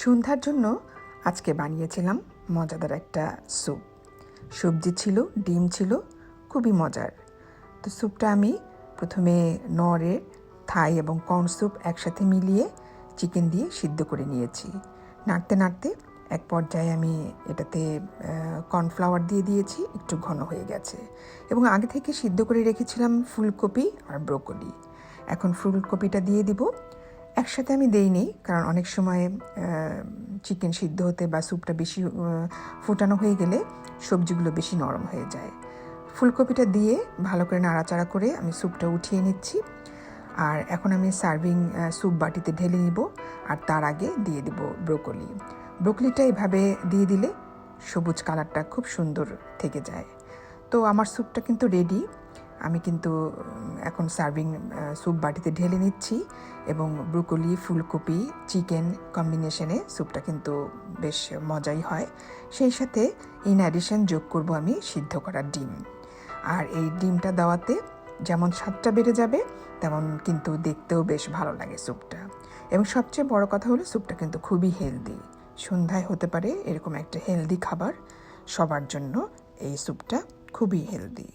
সন্ধ্যার জন্য আজকে বানিয়েছিলাম মজাদার একটা স্যুপ। সবজি ছিল, ডিম ছিল, খুবই মজার। তো স্যুপটা আমি প্রথমে নরের থাই এবং কর্ন স্যুপ একসাথে মিলিয়ে চিকেন দিয়ে সিদ্ধ করে নিয়েছি। নাড়তে নাড়তে এক পর্যায়ে আমি এটাতে কর্নফ্লাওয়ার দিয়ে দিয়েছি, একটু ঘন হয়ে গেছে। এবং আগে থেকে সিদ্ধ করে রেখেছিলাম ফুলকপি আর ব্রোকলি। এখন ফুলকপিটা দিয়ে দিব। একসাথে আমি দেইনি, কারণ অনেক সময় চিকেন সিদ্ধ হতে বা স্যুপটা বেশি ফোটানো হয়ে গেলে সবজিগুলো বেশি নরম হয়ে যায়। ফুলকপিটা দিয়ে ভালো করে নাড়াচাড়া করে আমি স্যুপটা উঠিয়ে নিচ্ছি। আর এখন আমি সার্ভিং স্যুপ বাটিতে ঢেলে নিব। আর তার আগে দিয়ে দিব ব্রোকলিটা এভাবে দিয়ে দিলে সবুজ কালারটা খুব সুন্দর থেকে যায়। তো আমার স্যুপটা কিন্তু রেডি। আমি কিন্তু এখন সার্ভিং স্যুপ বাটিতে ঢেলে নিচ্ছি এবং ব্রোকলি, ফুলকপি, চিকেন কম্বিনেশনে স্যুপটা কিন্তু বেশ মজাই হয়। সেই সাথে ইন অ্যাডিশন যোগ করব আমি সিদ্ধ করা ডিম। আর এই ডিমটা দেওয়াতে যেমন স্বাদটা বেড়ে যাবে, তেমন কিন্তু দেখতেও বেশ ভালো লাগে স্যুপটা। এবং সবচেয়ে বড় কথা হলো স্যুপটা কিন্তু খুবই হেলদি। সন্ধ্যায় হতে পারে এরকম একটা হেলদি খাবার সবার জন্য। এই স্যুপটা খুবই হেলদি।